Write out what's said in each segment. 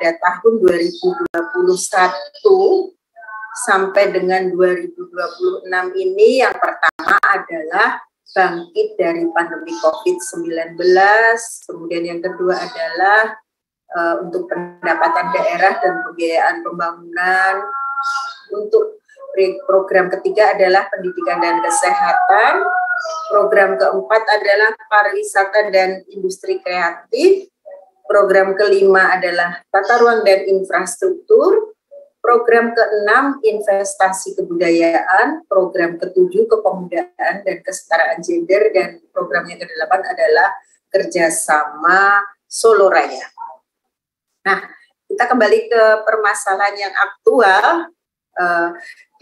pada tahun 2021 sampai dengan 2026 ini, yang pertama adalah bangkit dari pandemi COVID-19, kemudian yang kedua adalah untuk pendapatan daerah dan pembiayaan pembangunan, untuk program ketiga adalah pendidikan dan kesehatan, program keempat adalah pariwisata dan industri kreatif, program kelima adalah tata ruang dan infrastruktur, program keenam investasi kebudayaan, program ketujuh kepemudaan dan kesetaraan gender, dan program yang kedelapan adalah kerjasama Solo Raya. Nah, kita kembali ke permasalahan yang aktual,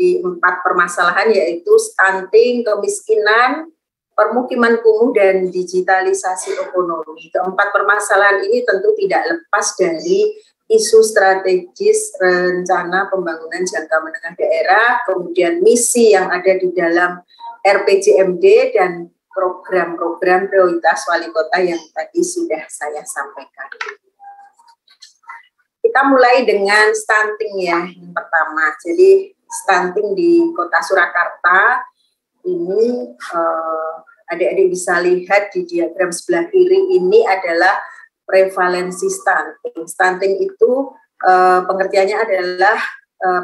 di 4 permasalahan, yaitu stunting, kemiskinan, permukiman kumuh, dan digitalisasi ekonomi. Keempat permasalahan ini tentu tidak lepas dari isu strategis rencana pembangunan jangka menengah daerah, kemudian misi yang ada di dalam RPJMD, dan program-program prioritas wali kota yang tadi sudah saya sampaikan. Kita mulai dengan stunting ya, yang pertama. Jadi stunting di Kota Surakarta ini, adik-adik bisa lihat di diagram sebelah kiri ini adalah prevalensi stunting. Stunting itu pengertiannya adalah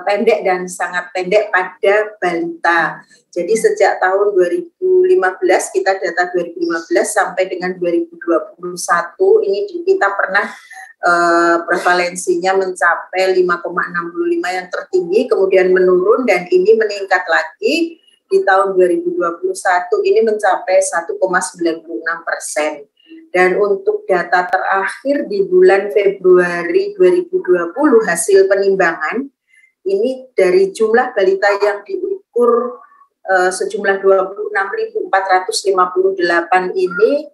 pendek dan sangat pendek pada balita. Jadi sejak tahun 2015, kita data 2015 sampai dengan 2021 ini kita pernah prevalensinya mencapai 5,65 yang tertinggi, kemudian menurun dan ini meningkat lagi di tahun 2021 ini mencapai 1,96%. Dan untuk data terakhir di bulan Februari 2020 hasil penimbangan ini dari jumlah balita yang diukur sejumlah 26.458 ini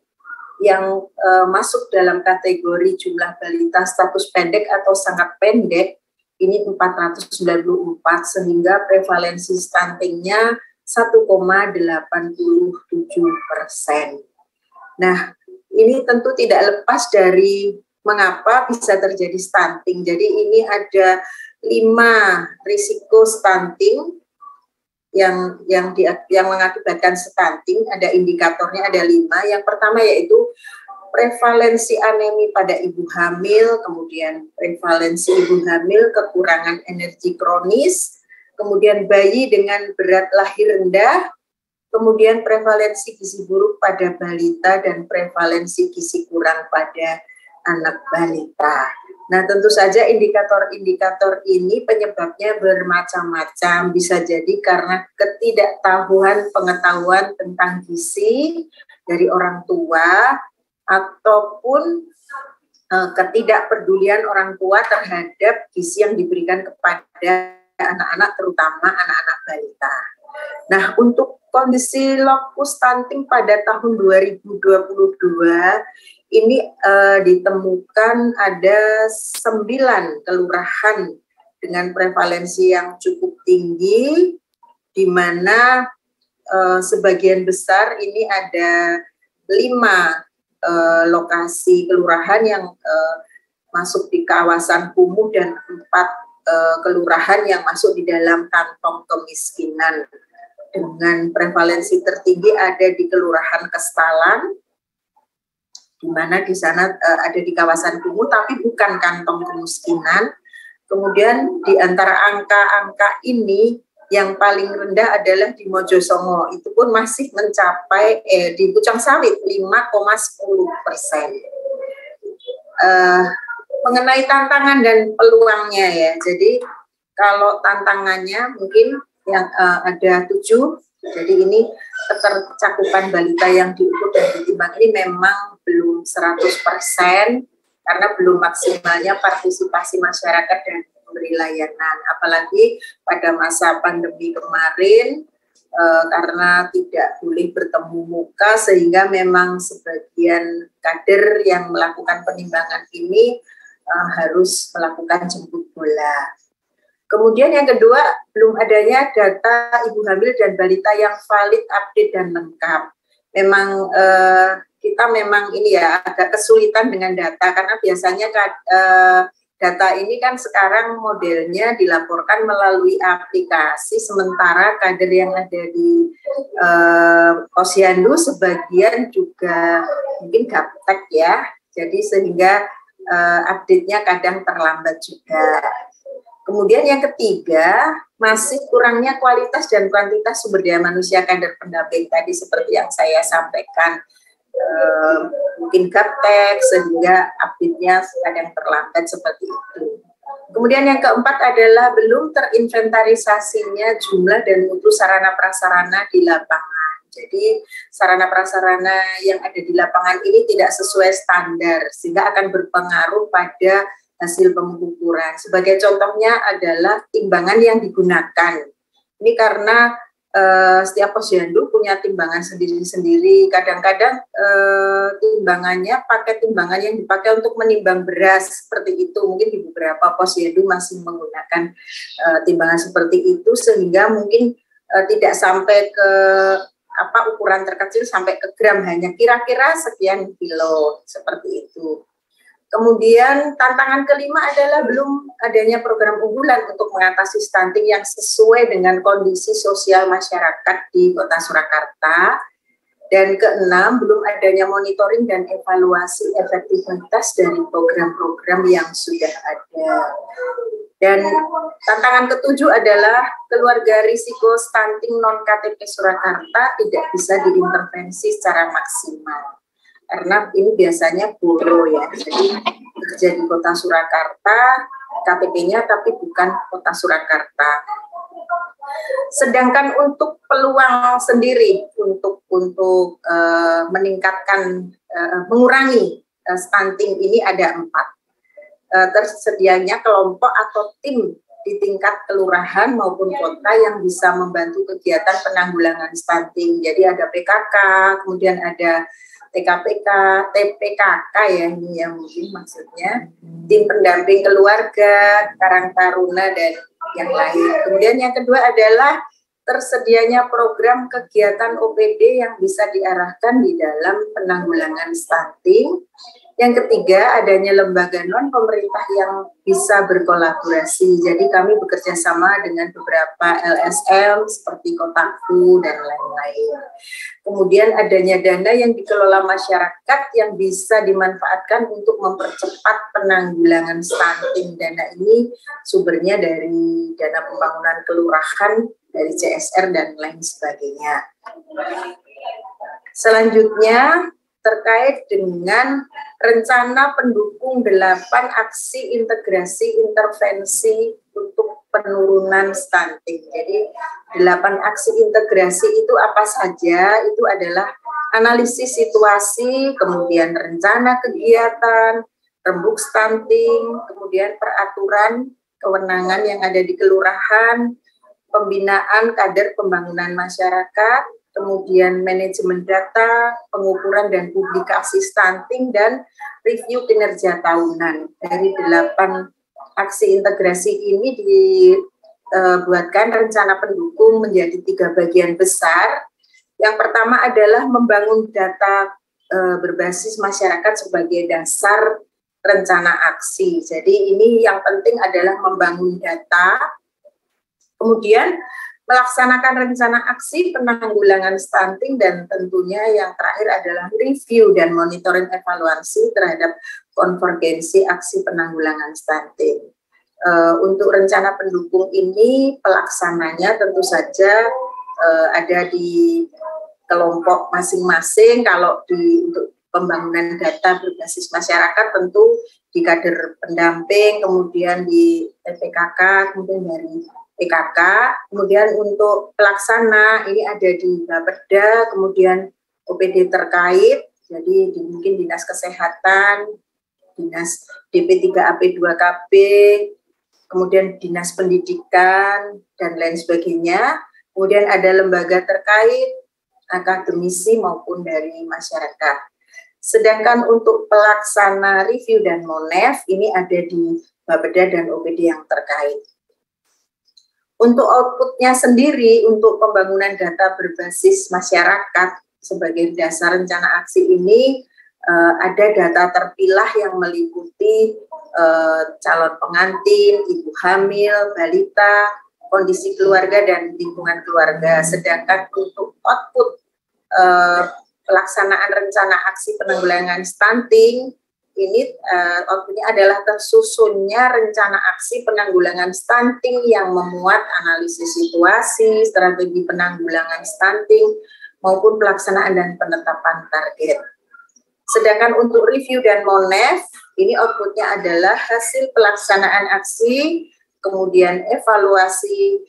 yang masuk dalam kategori jumlah balita status pendek atau sangat pendek ini 494, sehingga prevalensi stuntingnya 1,87%. Nah, ini tentu tidak lepas dari mengapa bisa terjadi stunting. Jadi ini ada 5 risiko stunting yang mengakibatkan stunting. Ada indikatornya, ada 5. Yang pertama yaitu prevalensi anemi pada ibu hamil, kemudian prevalensi ibu hamil kekurangan energi kronis, kemudian bayi dengan berat lahir rendah, kemudian prevalensi gizi buruk pada balita, dan prevalensi gizi kurang pada anak balita. Nah, tentu saja indikator-indikator ini penyebabnya bermacam-macam. Bisa jadi karena ketidaktahuan pengetahuan tentang gizi dari orang tua, ataupun ketidakpedulian orang tua terhadap gizi yang diberikan kepada anak-anak, terutama anak-anak balita. Nah, untuk kondisi lokus stunting pada tahun 2022 ini ditemukan ada 9 kelurahan dengan prevalensi yang cukup tinggi, di mana sebagian besar ini ada 5 lokasi kelurahan yang masuk di kawasan kumuh dan 4 kelurahan yang masuk di dalam kantong kemiskinan. Dengan prevalensi tertinggi ada di Kelurahan Kestalan, di mana di sana ada di kawasan kumuh tapi bukan kantong kemiskinan. Kemudian di antara angka-angka ini yang paling rendah adalah di Mojosongo, itu pun masih mencapai di Pucang Sawit 5,10%. Mengenai tantangan dan peluangnya ya, jadi kalau tantangannya mungkin yang ada 7, jadi ini ketercakupan balita yang diukur dan ditimbang ini memang belum 100% karena belum maksimalnya partisipasi masyarakat dan pemberi layanan, apalagi pada masa pandemi kemarin karena tidak boleh bertemu muka sehingga memang sebagian kader yang melakukan penimbangan ini harus melakukan jemput bola. Kemudian yang kedua, belum adanya data ibu hamil dan balita yang valid, update, dan lengkap. Memang kita memang ini ya agak kesulitan dengan data karena biasanya data ini kan sekarang modelnya dilaporkan melalui aplikasi, sementara kader yang ada di Posyandu sebagian juga mungkin gaptek ya, jadi sehingga update-nya kadang terlambat juga. Kemudian yang ketiga, masih kurangnya kualitas dan kuantitas sumber daya manusia kader pendamping tadi seperti yang saya sampaikan. Mungkin gaptek sehingga update-nya kadang terlambat seperti itu. Kemudian yang keempat adalah belum terinventarisasinya jumlah dan mutu sarana prasarana di lapangan. Jadi sarana prasarana yang ada di lapangan ini tidak sesuai standar sehingga akan berpengaruh pada hasil pengukuran. Sebagai contohnya adalah timbangan yang digunakan. Ini karena setiap posyandu punya timbangan sendiri-sendiri. Kadang-kadang timbangannya pakai timbangan yang dipakai untuk menimbang beras seperti itu. Mungkin di beberapa posyandu masih menggunakan timbangan seperti itu sehingga mungkin tidak sampai ke ukuran terkecil sampai ke gram, hanya kira-kira sekian kilo seperti itu. Kemudian tantangan kelima adalah belum adanya program unggulan untuk mengatasi stunting yang sesuai dengan kondisi sosial masyarakat di Kota Surakarta. Dan keenam, belum adanya monitoring dan evaluasi efektivitas dari program-program yang sudah ada. Dan tantangan ketujuh adalah keluarga risiko stunting non-KTP Surakarta tidak bisa diintervensi secara maksimal. Karena ini biasanya boro ya, jadi kerja di Kota Surakarta, KTP-nya tapi bukan Kota Surakarta. Sedangkan untuk peluang sendiri untuk meningkatkan, mengurangi stunting ini ada 4. Tersedianya kelompok atau tim di tingkat kelurahan maupun kota yang bisa membantu kegiatan penanggulangan stunting. Jadi ada PKK, kemudian ada TKPK, TPKK ya ini yang mungkin maksudnya, tim pendamping keluarga, Karang Taruna dan yang lain. Kemudian yang kedua adalah tersedianya program kegiatan OPD yang bisa diarahkan di dalam penanggulangan stunting. Yang ketiga, adanya lembaga non-pemerintah yang bisa berkolaborasi. Jadi kami bekerja sama dengan beberapa LSM seperti Kotaku dan lain-lain. Kemudian adanya dana yang dikelola masyarakat yang bisa dimanfaatkan untuk mempercepat penanggulangan stunting. Dana ini sumbernya dari dana pembangunan kelurahan, dari CSR dan lain sebagainya. Selanjutnya, terkait dengan rencana pendukung 8 aksi integrasi intervensi untuk penurunan stunting. Jadi 8 aksi integrasi itu apa saja? Itu adalah analisis situasi, kemudian rencana kegiatan, rembuk stunting, kemudian peraturan kewenangan yang ada di kelurahan, pembinaan kader pembangunan masyarakat, kemudian manajemen data, pengukuran dan publikasi stunting, dan review kinerja tahunan. Dari 8 aksi integrasi ini dibuatkan rencana pendukung menjadi 3 bagian besar. Yang pertama adalah membangun data berbasis masyarakat sebagai dasar rencana aksi. Jadi ini yang penting adalah membangun data, kemudian melaksanakan rencana aksi penanggulangan stunting, dan tentunya yang terakhir adalah review dan monitoring evaluasi terhadap konvergensi aksi penanggulangan stunting. Untuk rencana pendukung ini pelaksananya tentu saja ada di kelompok masing-masing. Kalau untuk pembangunan data berbasis masyarakat tentu di kader pendamping, kemudian di TPKK, kemudian dari PKK, kemudian untuk pelaksana ini ada di Bapeda, kemudian OPD terkait, jadi mungkin Dinas Kesehatan, Dinas DP3AP2KB, kemudian Dinas Pendidikan, dan lain sebagainya. Kemudian ada lembaga terkait, akademisi maupun dari masyarakat. Sedangkan untuk pelaksana review dan monef, ini ada di Bapeda dan OPD yang terkait. Untuk outputnya sendiri, untuk pembangunan data berbasis masyarakat sebagai dasar rencana aksi ini, ada data terpilah yang meliputi calon pengantin, ibu hamil, balita, kondisi keluarga dan lingkungan keluarga. Sedangkan untuk output pelaksanaan rencana aksi penanggulangan stunting ini outputnya adalah tersusunnya rencana aksi penanggulangan stunting yang memuat analisis situasi, strategi penanggulangan stunting maupun pelaksanaan dan penetapan target. Sedangkan untuk review dan monef, ini outputnya adalah hasil pelaksanaan aksi, kemudian evaluasi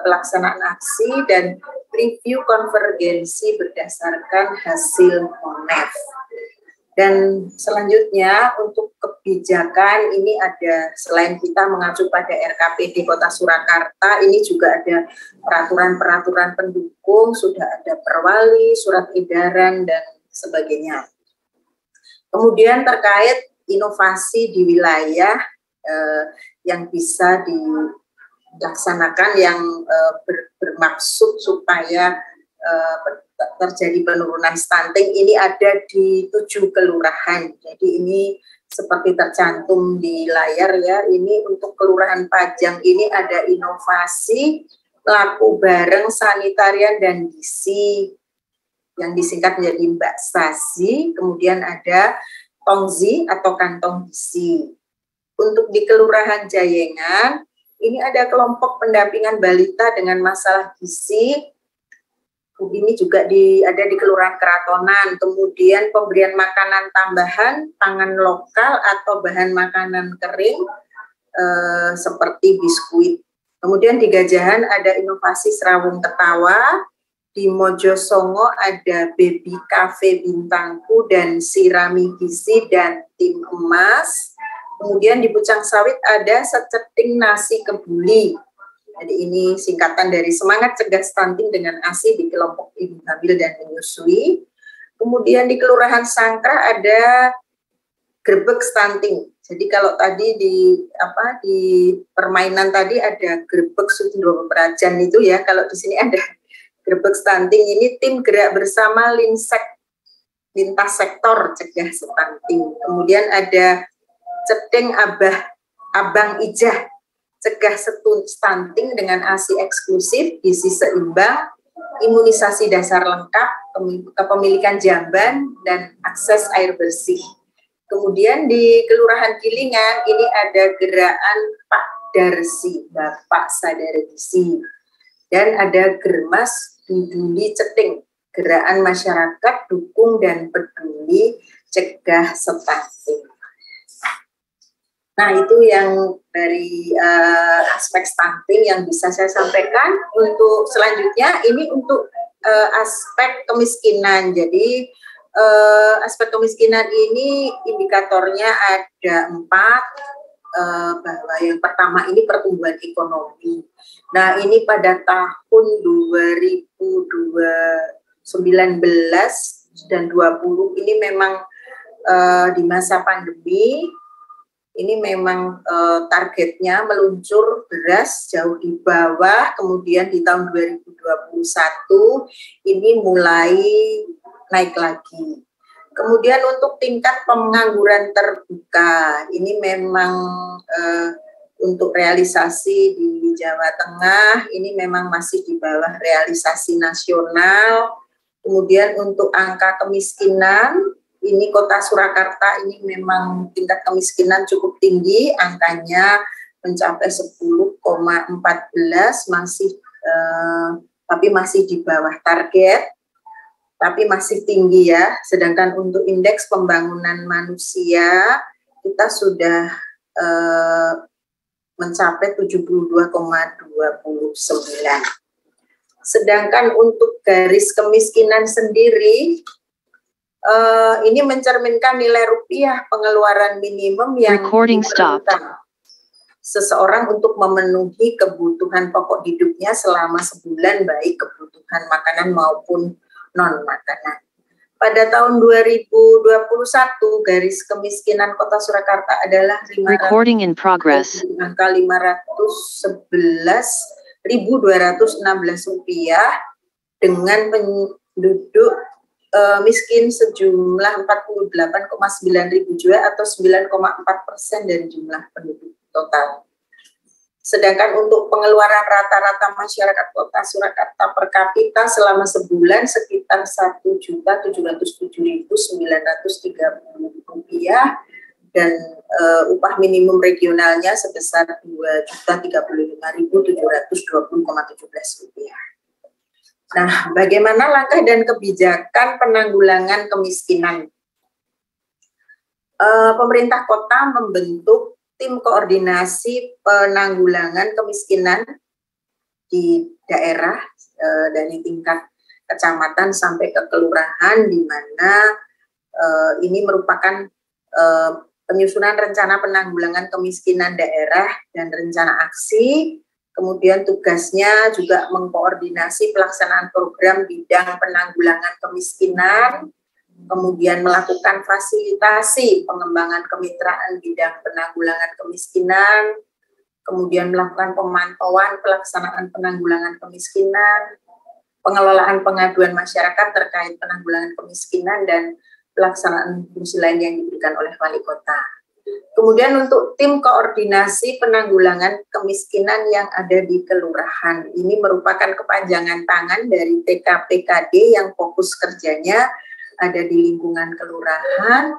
pelaksanaan aksi, dan review konvergensi berdasarkan hasil monef. Dan selanjutnya untuk kebijakan ini ada, selain kita mengacu pada RKPD Kota Surakarta, ini juga ada peraturan-peraturan pendukung, sudah ada perwali, surat edaran, dan sebagainya. Kemudian terkait inovasi di wilayah yang bisa dilaksanakan yang bermaksud supaya terjadi penurunan stunting, ini ada di 7 kelurahan. Jadi ini seperti tercantum di layar ya, ini untuk Kelurahan Pajang ini ada inovasi laku bareng sanitarian dan gizi yang disingkat menjadi Mbak Stasi, kemudian ada Tongzi atau kantong gizi. Untuk di Kelurahan Jayengan, ini ada kelompok pendampingan balita dengan masalah gizi, ini juga ada di Kelurahan Keratonan, kemudian pemberian makanan tambahan, pangan lokal atau bahan makanan kering, seperti biskuit. Kemudian di Gajahan ada inovasi Serawung Ketawa, di Mojosongo ada Baby Cafe Bintangku dan Sirami Gizi dan Tim Emas. Kemudian di Pucang Sawit ada Seceting Nasi Kebuli. Jadi ini singkatan dari Semangat Cegah Stunting dengan ASI di kelompok ibu hamil dan menyusui. Kemudian di Kelurahan Sangkrah ada Grebek Stunting. Jadi kalau tadi di permainan tadi ada Grebek Sudiro Prajan itu ya, kalau di sini ada Grebek Stunting. Ini tim gerak bersama lintas sektor cegah stunting. Kemudian ada Cedeng Abang Ijah cegah stunting dengan ASI eksklusif, gizi seimbang, imunisasi dasar lengkap, kepemilikan jamban, dan akses air bersih. Kemudian di Kelurahan Gilingan ini ada gerakan Pak Darsi, Bapak Sadar Gizi. Dan ada Germas Duduli Ceting, gerakan masyarakat dukung dan peduli cegah stunting. Nah, itu yang dari aspek stunting yang bisa saya sampaikan. Untuk selanjutnya ini untuk aspek kemiskinan. Jadi aspek kemiskinan ini indikatornya ada 4, bahwa yang pertama ini pertumbuhan ekonomi. Nah, ini pada tahun 2019 dan 20 ini memang di masa pandemi, ini memang targetnya meluncur beras jauh di bawah, kemudian di tahun 2021 ini mulai naik lagi. Kemudian untuk tingkat pengangguran terbuka, ini memang untuk realisasi di Jawa Tengah, ini memang masih di bawah realisasi nasional. Kemudian untuk angka kemiskinan, ini Kota Surakarta ini memang tingkat kemiskinan cukup tinggi, angkanya mencapai 10,14, tapi masih di bawah target, tapi masih tinggi ya. Sedangkan untuk indeks pembangunan manusia kita sudah mencapai 72,29. Sedangkan untuk garis kemiskinan sendiri, ini mencerminkan nilai rupiah pengeluaran minimum yang diperlukan seseorang untuk memenuhi kebutuhan pokok hidupnya selama sebulan, baik kebutuhan makanan maupun non-makanan. Pada tahun 2021, garis kemiskinan Kota Surakarta adalah 511.216 rupiah dengan penduduk miskin sejumlah 48,9 ribu jiwa atau 9,4% dari jumlah penduduk total. Sedangkan untuk pengeluaran rata-rata masyarakat Kota Surakarta per kapita selama sebulan sekitar Rp1.707.930 dan upah minimum regionalnya sebesar Rp2.035.720,17. Nah, bagaimana langkah dan kebijakan penanggulangan kemiskinan? Pemerintah kota membentuk tim koordinasi penanggulangan kemiskinan di daerah dari tingkat kecamatan sampai ke kelurahan, di mana ini merupakan penyusunan rencana penanggulangan kemiskinan daerah dan rencana aksi. Kemudian tugasnya juga mengkoordinasi pelaksanaan program bidang penanggulangan kemiskinan, kemudian melakukan fasilitasi pengembangan kemitraan bidang penanggulangan kemiskinan, kemudian melakukan pemantauan pelaksanaan penanggulangan kemiskinan, pengelolaan pengaduan masyarakat terkait penanggulangan kemiskinan, dan pelaksanaan fungsi lain yang diberikan oleh wali kota. Kemudian untuk tim koordinasi penanggulangan kemiskinan yang ada di kelurahan, ini merupakan kepanjangan tangan dari TKPKD yang fokus kerjanya ada di lingkungan kelurahan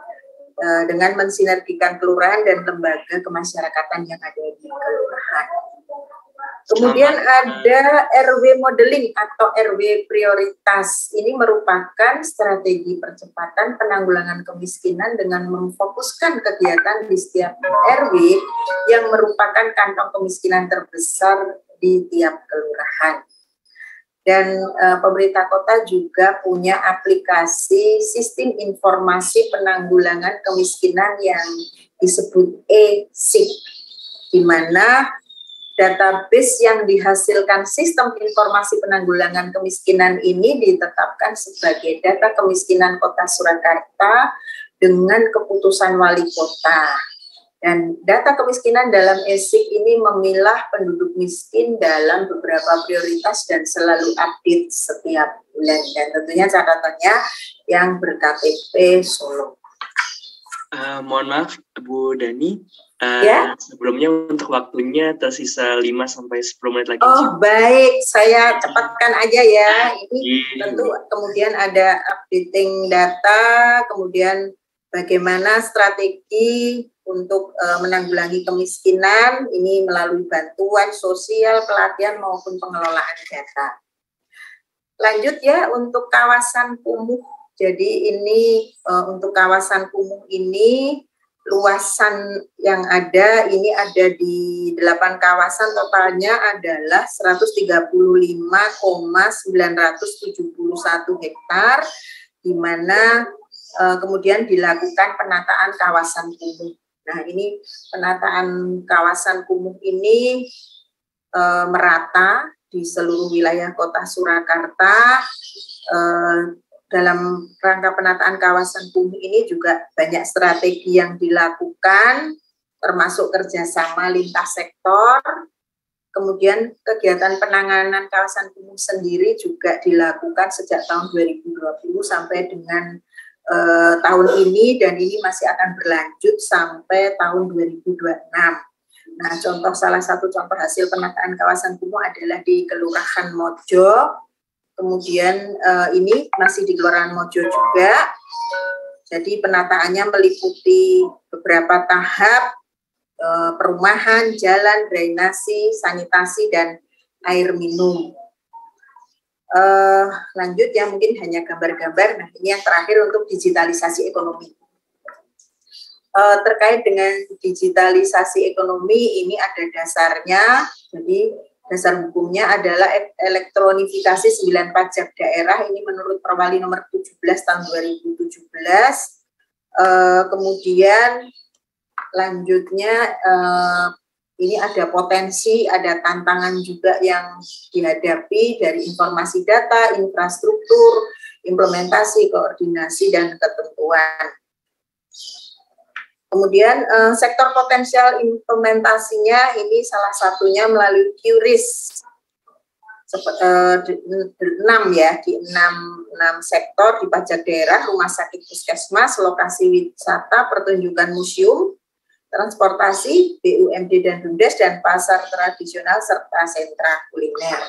dengan mensinergikan kelurahan dan lembaga kemasyarakatan yang ada di kelurahan. Kemudian ada RW modeling atau RW prioritas. Ini merupakan strategi percepatan penanggulangan kemiskinan dengan memfokuskan kegiatan di setiap RW yang merupakan kantong kemiskinan terbesar di tiap kelurahan. Dan pemerintah kota juga punya aplikasi sistem informasi penanggulangan kemiskinan yang disebut e-SIP, di mana database yang dihasilkan sistem informasi penanggulangan kemiskinan ini ditetapkan sebagai data kemiskinan Kota Surakarta dengan keputusan wali kota. Dan data kemiskinan dalam e-SIP ini memilah penduduk miskin dalam beberapa prioritas dan selalu update setiap bulan. Dan tentunya catatannya yang ber-KTP Solo. Mohon maaf, Bu Dani. Ya? Sebelumnya untuk waktunya tersisa 5-10 menit lagi. Oh baik, saya cepatkan aja ya. Ini tentu kemudian ada updating data, kemudian bagaimana strategi untuk menanggulangi kemiskinan, ini melalui bantuan sosial, pelatihan maupun pengelolaan data. Lanjut ya, untuk kawasan kumuh. Jadi ini untuk kawasan kumuh ini, luasan yang ada ini ada di 8 kawasan, totalnya adalah 135,971 hektar, di mana kemudian dilakukan penataan kawasan kumuh. Nah, ini penataan kawasan kumuh ini merata di seluruh wilayah Kota Surakarta. Dalam rangka penataan kawasan kumuh ini juga banyak strategi yang dilakukan, termasuk kerjasama lintas sektor. Kemudian kegiatan penanganan kawasan kumuh sendiri juga dilakukan sejak tahun 2020 sampai dengan tahun ini, dan ini masih akan berlanjut sampai tahun 2026. Nah, salah satu contoh hasil penataan kawasan kumuh adalah di Kelurahan Mojo. Kemudian ini masih di Kelurahan Mojo juga. Jadi penataannya meliputi beberapa tahap, perumahan, jalan, drainasi, sanitasi, dan air minum. Lanjut ya, mungkin hanya gambar-gambar. Nah, ini yang terakhir untuk digitalisasi ekonomi. Terkait dengan digitalisasi ekonomi, ini ada dasarnya. Jadi dasar hukumnya adalah elektronifikasi 9 pajak daerah, ini menurut Perwali nomor 17 tahun 2017. Kemudian lanjutnya ini ada potensi, ada tantangan juga yang dihadapi dari informasi data, infrastruktur, implementasi, koordinasi, dan ketentuan. Kemudian sektor potensial implementasinya ini salah satunya melalui QRIS. di enam sektor di pajak daerah, rumah sakit puskesmas, lokasi wisata, pertunjukan museum, transportasi, BUMD dan BUMDes, dan pasar tradisional serta sentra kuliner.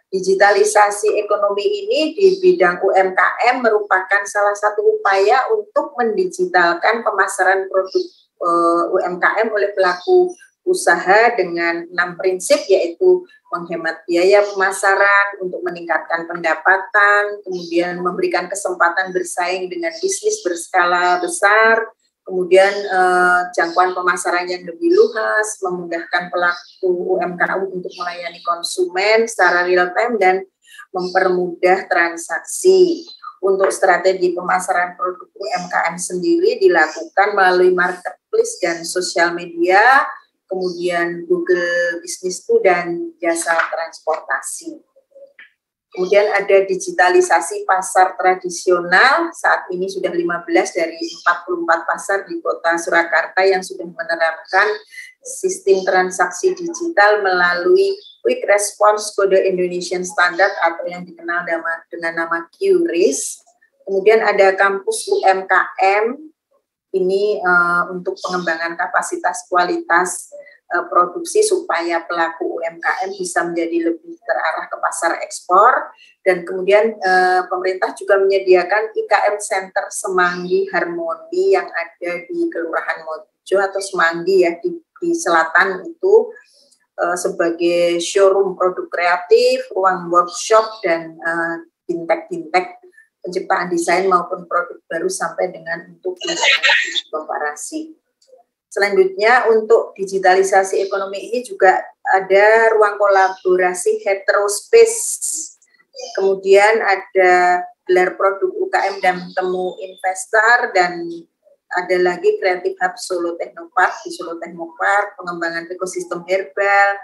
Digitalisasi ekonomi ini di bidang UMKM merupakan salah satu upaya untuk mendigitalkan pemasaran produk UMKM oleh pelaku usaha dengan 6 prinsip, yaitu menghemat biaya pemasaran untuk meningkatkan pendapatan, kemudian memberikan kesempatan bersaing dengan bisnis berskala besar, kemudian jangkauan pemasaran yang lebih luas, memudahkan pelaku UMKM untuk melayani konsumen secara real time dan mempermudah transaksi. Untuk strategi pemasaran produk UMKM sendiri dilakukan melalui marketplace dan sosial media, kemudian Google Business Tools dan jasa transportasi. Kemudian ada digitalisasi pasar tradisional, saat ini sudah 15 dari 44 pasar di kota Surakarta yang sudah menerapkan sistem transaksi digital melalui Quick Response Kode Indonesian Standard atau yang dikenal dengan nama QRIS. Kemudian ada kampus UMKM, ini untuk pengembangan kapasitas kualitas produksi supaya pelaku UMKM bisa menjadi lebih terarah ke pasar ekspor. Dan kemudian pemerintah juga menyediakan IKM Center Semanggi Harmoni yang ada di Kelurahan Mojo atau Semanggi ya, di selatan itu sebagai showroom produk kreatif, ruang workshop, dan bintek-bintek penciptaan desain maupun produk baru sampai dengan untuk komparasi. Selanjutnya untuk digitalisasi ekonomi ini juga ada ruang kolaborasi heterospace. Kemudian ada gelar produk UKM dan temu investor, dan ada lagi Creative Hub Solo Technopark di Solo Technopark, pengembangan ekosistem herbal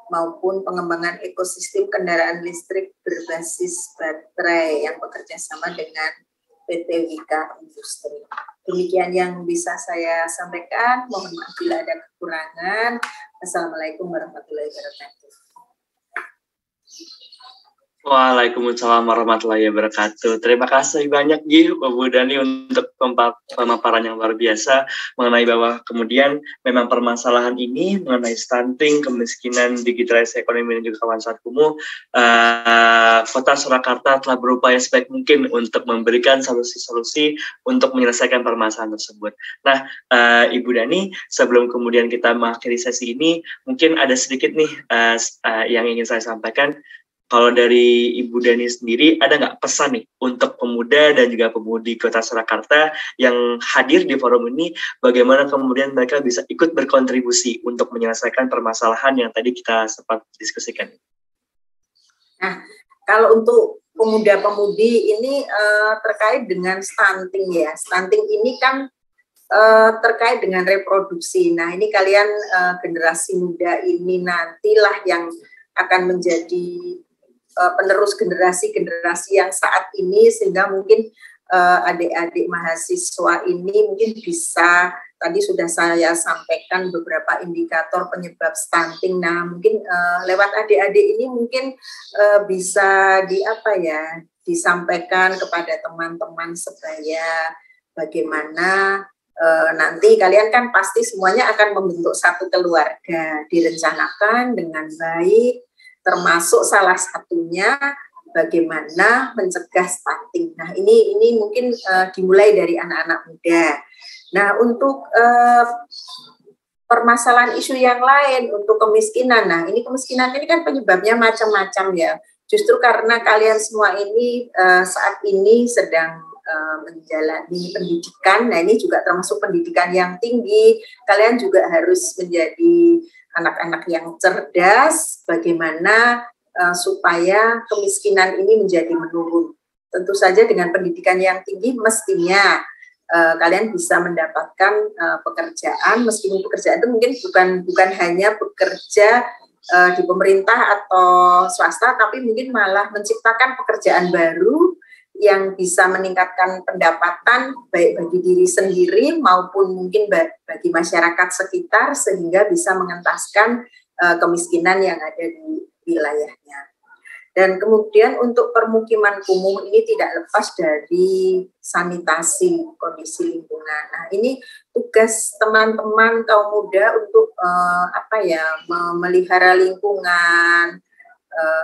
maupun pengembangan ekosistem kendaraan listrik berbasis baterai yang bekerja sama dengan PT Wika Industri. Demikian yang bisa saya sampaikan. Mohon maaf bila ada kekurangan. Assalamualaikum warahmatullahi wabarakatuh. Waalaikumsalam warahmatullahi wabarakatuh. Terima kasih banyak Bu Dani untuk pemaparan yang luar biasa mengenai bahwa kemudian memang permasalahan ini mengenai stunting, kemiskinan, digitalisasi ekonomi dan juga kawasan kumuh, Kota Surakarta telah berupaya sebaik mungkin untuk memberikan solusi-solusi untuk menyelesaikan permasalahan tersebut. Nah, Ibu Dani, sebelum kemudian kita mengakhiri sesi ini, mungkin ada sedikit nih yang ingin saya sampaikan. Kalau dari Ibu Dani sendiri, ada nggak pesan nih untuk pemuda dan juga pemudi Kota Surakarta yang hadir di forum ini, bagaimana kemudian mereka bisa ikut berkontribusi untuk menyelesaikan permasalahan yang tadi kita sempat diskusikan? Nah, kalau untuk pemuda-pemudi ini terkait dengan stunting ya. Stunting ini kan terkait dengan reproduksi. Nah, ini kalian generasi muda ini nantilah yang akan menjadi penerus generasi-generasi yang saat ini, sehingga mungkin adik-adik mahasiswa ini mungkin bisa, tadi sudah saya sampaikan beberapa indikator penyebab stunting. Nah, mungkin lewat adik-adik ini mungkin bisa disampaikan kepada teman-teman supaya bagaimana nanti kalian kan pasti semuanya akan membentuk satu keluarga, direncanakan dengan baik, termasuk salah satunya bagaimana mencegah stunting. Nah, ini mungkin dimulai dari anak-anak muda. Nah, untuk permasalahan isu yang lain, untuk kemiskinan. Nah, ini kemiskinan ini kan penyebabnya macam-macam ya. Justru karena kalian semua ini saat ini sedang menjalani pendidikan. Nah, ini juga termasuk pendidikan yang tinggi. Kalian juga harus menjadi anak-anak yang cerdas, bagaimana supaya kemiskinan ini menjadi menurun. Tentu saja dengan pendidikan yang tinggi mestinya kalian bisa mendapatkan pekerjaan, meskipun pekerjaan itu mungkin bukan hanya bekerja di pemerintah atau swasta, tapi mungkin malah menciptakan pekerjaan baru yang bisa meningkatkan pendapatan baik bagi diri sendiri maupun mungkin bagi masyarakat sekitar, sehingga bisa mengentaskan kemiskinan yang ada di wilayahnya. Dan kemudian untuk permukiman kumuh ini tidak lepas dari sanitasi kondisi lingkungan. Nah, ini tugas teman-teman kaum muda untuk memelihara lingkungan,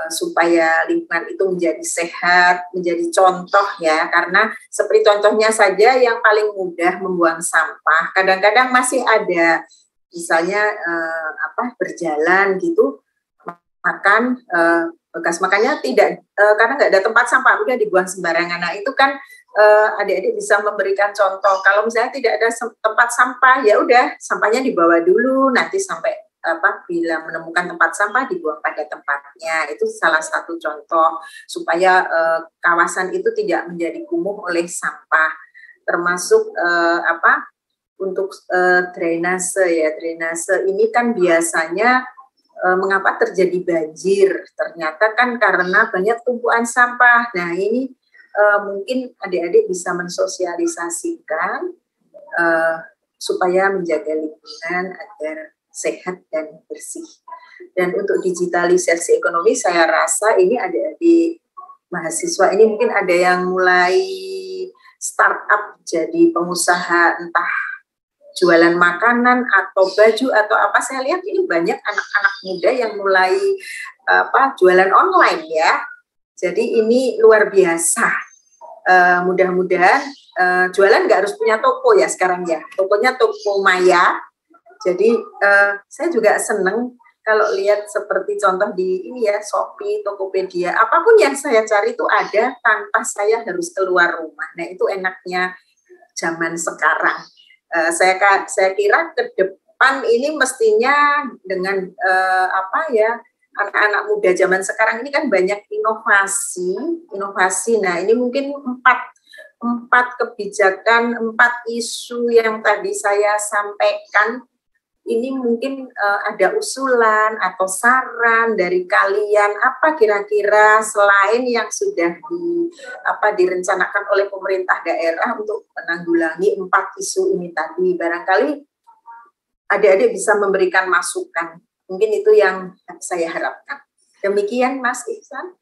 supaya lingkungan itu menjadi sehat, menjadi contoh ya, karena seperti contohnya saja yang paling mudah membuang sampah. Kadang-kadang masih ada, misalnya berjalan gitu, makan bekas makannya tidak karena nggak ada tempat sampah, udah dibuang sembarangan. Nah itu kan adik-adik bisa memberikan contoh. Kalau misalnya tidak ada tempat sampah, ya udah sampahnya dibawa dulu, nanti sampai bila menemukan tempat sampah dibuang pada tempatnya. Itu salah satu contoh supaya kawasan itu tidak menjadi kumuh oleh sampah. Termasuk untuk drainase ya. Drainase ini kan biasanya mengapa terjadi banjir? Ternyata kan karena banyak tumpuan sampah. Nah ini mungkin adik-adik bisa mensosialisasikan supaya menjaga lingkungan agar sehat dan bersih. Dan untuk digitalisasi ekonomi, saya rasa ini adik-adik mahasiswa ini mungkin ada yang mulai startup jadi pengusaha, entah jualan makanan atau baju atau apa. Saya lihat ini banyak anak-anak muda yang mulai jualan online ya. Jadi ini luar biasa. Mudah-mudahan jualan nggak harus punya toko ya sekarang ya. Tokonya toko maya. Jadi saya juga seneng kalau lihat seperti contoh di ini ya, Shopee, Tokopedia, apapun yang saya cari itu ada tanpa saya harus keluar rumah. Nah itu enaknya zaman sekarang. Saya kira ke depan ini mestinya dengan anak-anak muda zaman sekarang ini kan banyak inovasi. Nah ini mungkin empat kebijakan, 4 isu yang tadi saya sampaikan. Ini mungkin ada usulan atau saran dari kalian, apa kira-kira selain yang sudah direncanakan oleh pemerintah daerah untuk menanggulangi 4 isu ini tadi. Barangkali adik-adik bisa memberikan masukan. Mungkin itu yang saya harapkan. Demikian Mas Ihsan.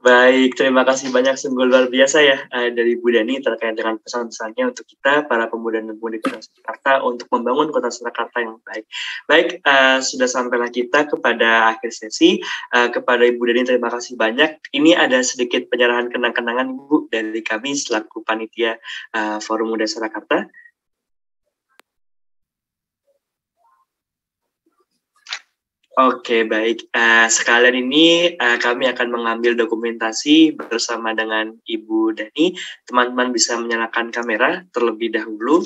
Baik, terima kasih banyak, sungguh luar biasa ya dari Bu Dani terkait dengan pesan-pesannya untuk kita para pemuda dan pemudi Kota Surakarta untuk membangun Kota Surakarta yang baik. Baik, sudah sampailah kita kepada akhir sesi. Kepada Ibu Dani terima kasih banyak. Ini ada sedikit penyerahan kenang-kenangan Ibu dari kami selaku panitia Forum Muda Surakarta. Oke, baik. Sekalian ini kami akan mengambil dokumentasi bersama dengan Ibu Dani. Teman-teman bisa menyalakan kamera terlebih dahulu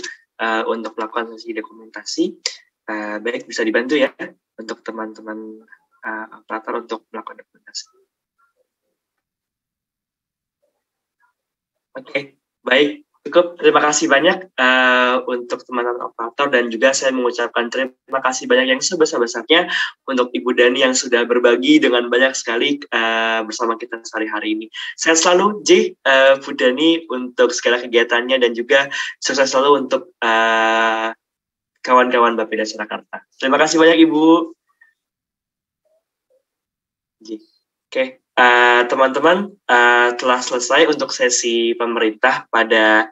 untuk melakukan sesi dokumentasi. Baik, bisa dibantu ya untuk teman-teman operator untuk melakukan dokumentasi. Oke, baik. Cukup, terima kasih banyak untuk teman-teman operator dan juga saya mengucapkan terima kasih banyak yang sebesar-besarnya untuk Ibu Dani yang sudah berbagi dengan banyak sekali bersama kita sehari-hari ini. Sehat selalu, Bu Dani, untuk segala kegiatannya dan juga sukses selalu untuk kawan-kawan Bapeda Surakarta. Terima kasih banyak Ibu. Oke. Teman-teman, telah selesai untuk sesi pemerintah pada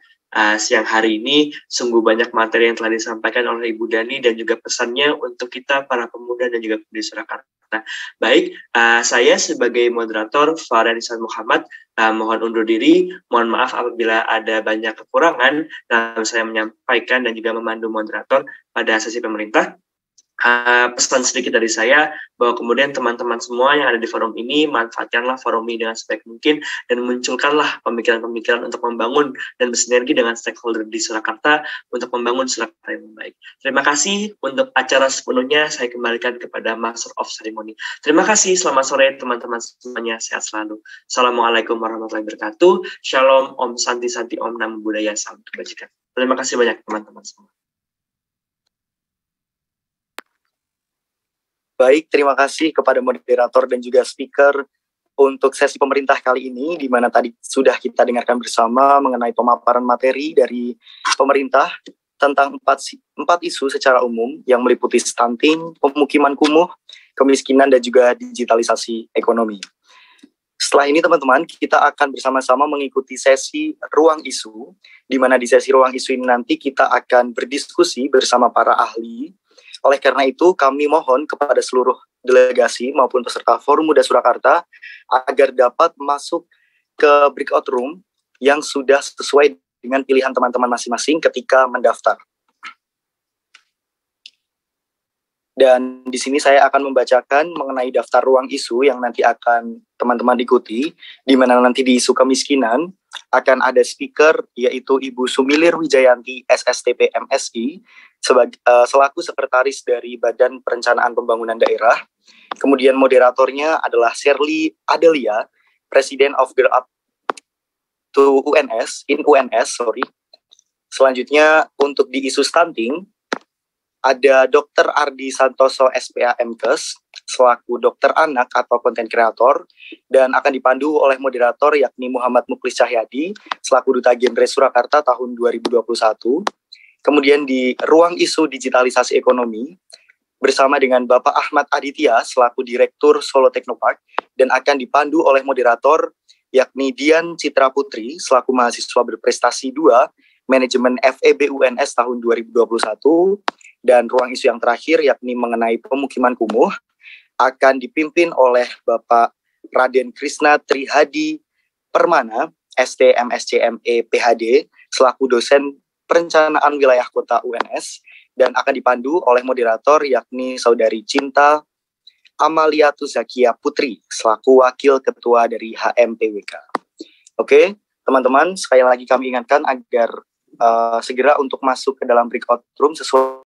siang hari ini. Sungguh banyak materi yang telah disampaikan oleh Ibu Dani dan juga pesannya untuk kita para pemuda dan juga pemudi Surakarta. Baik, saya sebagai moderator Farhan Ihsan Muhammad mohon undur diri. Mohon maaf apabila ada banyak kekurangan dalam saya menyampaikan dan juga memandu moderator pada sesi pemerintah. Pesan sedikit dari saya bahwa kemudian teman-teman semua yang ada di forum ini manfaatkanlah forum ini dengan sebaik mungkin dan munculkanlah pemikiran-pemikiran untuk membangun dan bersinergi dengan stakeholder di Surakarta untuk membangun Surakarta yang baik. Terima kasih. Untuk acara sepenuhnya saya kembalikan kepada Master of Ceremony. Terima kasih. Selamat sore teman-teman semuanya. Sehat selalu. Assalamualaikum warahmatullahi wabarakatuh. Shalom, Om Santi Santi, Om Namo Buddhaya, Salam Kebajikan. Terima kasih banyak teman-teman semua. Baik, terima kasih kepada moderator dan juga speaker untuk sesi pemerintah kali ini, di mana tadi sudah kita dengarkan bersama mengenai pemaparan materi dari pemerintah tentang empat isu secara umum yang meliputi stunting, pemukiman kumuh, kemiskinan, dan juga digitalisasi ekonomi. Setelah ini teman-teman, kita akan bersama-sama mengikuti sesi ruang isu, di mana di sesi ruang isu ini nanti kita akan berdiskusi bersama para ahli. Oleh karena itu, kami mohon kepada seluruh delegasi maupun peserta Forum Muda Surakarta agar dapat masuk ke breakout room yang sudah sesuai dengan pilihan teman-teman masing-masing ketika mendaftar. Dan di sini saya akan membacakan mengenai daftar ruang isu yang nanti akan teman-teman ikuti, di mana nanti di isu kemiskinan akan ada speaker yaitu Ibu Sumilir Wijayanti SSTP MSI selaku sekretaris dari Badan Perencanaan Pembangunan Daerah. Kemudian moderatornya adalah Shirley Adelia, President of Girl Up to UNS. Selanjutnya untuk di isu stunting ada Dr. Ardi Santoso SPA MKes selaku dokter anak atau konten kreator, dan akan dipandu oleh moderator yakni Muhammad Muklis Cahyadi selaku Duta Genre Surakarta tahun 2021. Kemudian di ruang isu digitalisasi ekonomi bersama dengan Bapak Ahmad Aditya selaku Direktur Solo Technopark, dan akan dipandu oleh moderator yakni Dian Citra Putri selaku mahasiswa berprestasi 2 Manajemen FEB UNS tahun 2021. Dan ruang isu yang terakhir yakni mengenai pemukiman kumuh akan dipimpin oleh Bapak Raden Krisna Trihadi Permana STMSCME PhD selaku dosen perencanaan wilayah kota UNS, dan akan dipandu oleh moderator yakni Saudari Cinta Amaliatu Zakia Putri selaku wakil ketua dari HMPWK. Oke, teman-teman, sekali lagi kami ingatkan agar segera untuk masuk ke dalam breakout room sesuai